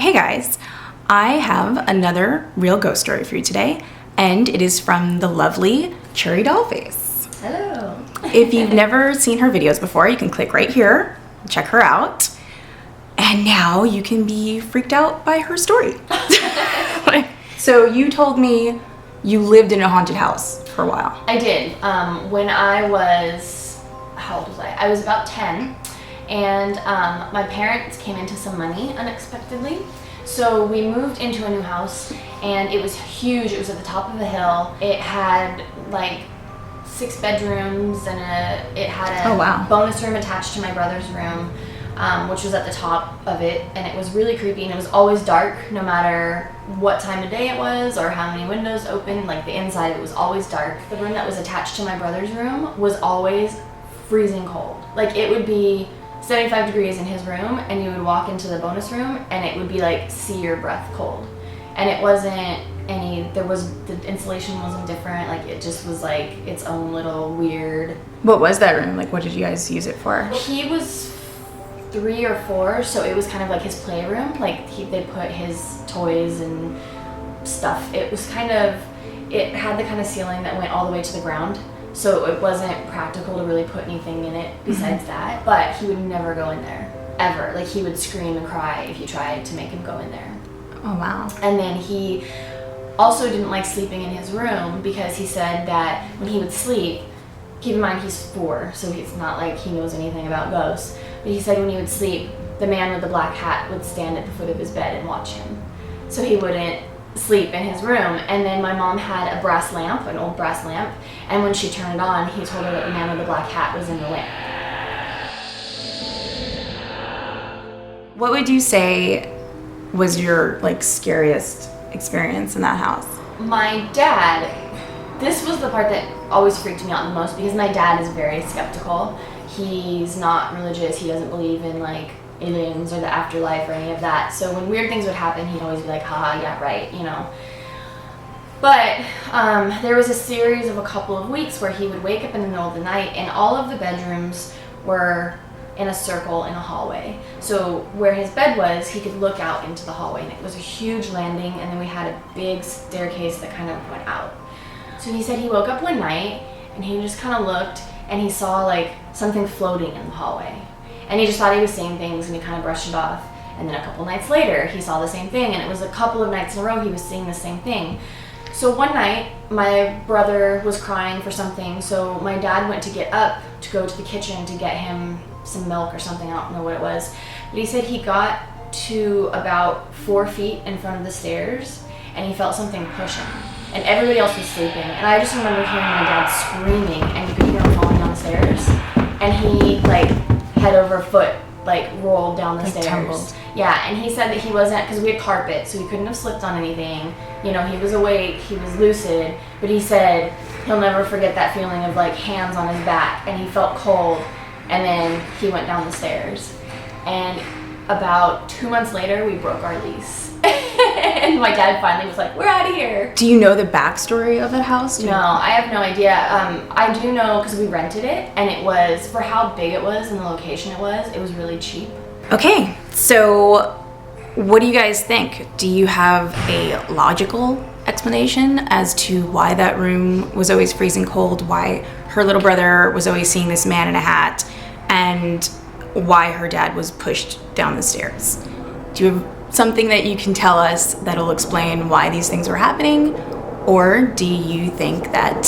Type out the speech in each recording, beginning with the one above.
Hey guys, I have another real ghost story for you today, and it is from the lovely CherryDollFace. Hello. If you've never seen her videos before, you can click right here, check her out, and now you can be freaked out by her story. So you told me you lived in a haunted house for a while. I did. When I was, how old was I? I was about 10. And my parents came into some money unexpectedly. So we moved into a new house and it was huge. It was at the top of a hill. It had like 6 bedrooms and it had a bonus room attached to my brother's room, which was at the top of it. And it was really creepy and it was always dark no matter what time of day it was or how many windows opened. Like the inside, it was always dark. The room that was attached to my brother's room was always freezing cold. Like it would be 75 degrees in his room and you would walk into the bonus room and it would be like see your breath cold. And it wasn't the insulation wasn't different, like it just was like its own little weird. What was that room? Like what did you guys use it for? He was 3 or 4, so it was kind of like his playroom. Like they put his toys and stuff. It was kind of, it had the kind of ceiling that went all the way to the ground. So it wasn't practical to really put anything in it besides that. But he would never go in there, ever. Like he would scream and cry if you tried to make him go in there. Oh wow. And then he also didn't like sleeping in his room because he said that when he would sleep, keep in mind he's 4, so it's not like he knows anything about ghosts, but he said when he would sleep, the man with the black hat would stand at the foot of his bed and watch him. So he wouldn't sleep in his room. And then my mom had a brass lamp, an old brass lamp, and when she turned it on, he told her that the man with the black hat was in the lamp. What would you say was your like scariest experience in that house? My dad, this was the part that always freaked me out the most because my dad is very skeptical. He's not religious. He doesn't believe in like aliens or the afterlife or any of that. So when weird things would happen, he'd always be like, haha, yeah, right, you know. But there was a series of a couple of weeks where he would wake up in the middle of the night and all of the bedrooms were in a circle in a hallway. So where his bed was, he could look out into the hallway and it was a huge landing and then we had a big staircase that kind of went out. So he said he woke up one night and he just kind of looked and he saw like something floating in the hallway. And he just thought he was seeing things and he kind of brushed it off. And then a couple nights later, he saw the same thing and it was a couple of nights in a row he was seeing the same thing. So one night, my brother was crying for something, so my dad went to get up to go to the kitchen to get him some milk or something, I don't know what it was. But he said he got to about 4 feet in front of the stairs and he felt something push him. And everybody else was sleeping. And I just remember hearing my dad screaming and you could hear him falling down the stairs. And he like head over foot like rolled down the stairs. Tumbled. Yeah, and he said that he wasn't, because we had carpet, so he couldn't have slipped on anything. You know, he was awake, he was lucid, but he said he'll never forget that feeling of like hands on his back, and he felt cold, and then he went down the stairs. And about 2 months later, we broke our lease. And my dad finally was like, we're out of here. Do you know the backstory of that house? No, I have no idea. I do know because we rented it, and it was, for how big it was and the location it was really cheap. Okay, so what do you guys think? Do you have a logical explanation as to why that room was always freezing cold, why her little brother was always seeing this man in a hat, and why her dad was pushed down the stairs? Do you have something that you can tell us that'll explain why these things were happening? Or do you think that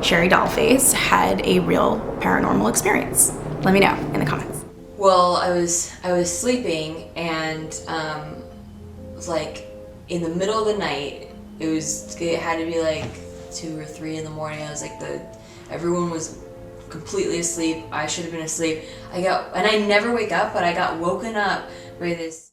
CherryDollFace had a real paranormal experience? Let me know in the comments. Well, I was sleeping and it was like in the middle of the night. It had to be like 2 or 3 in the morning. I was like everyone was completely asleep. I should have been asleep. And I never wake up, but I got woken up by this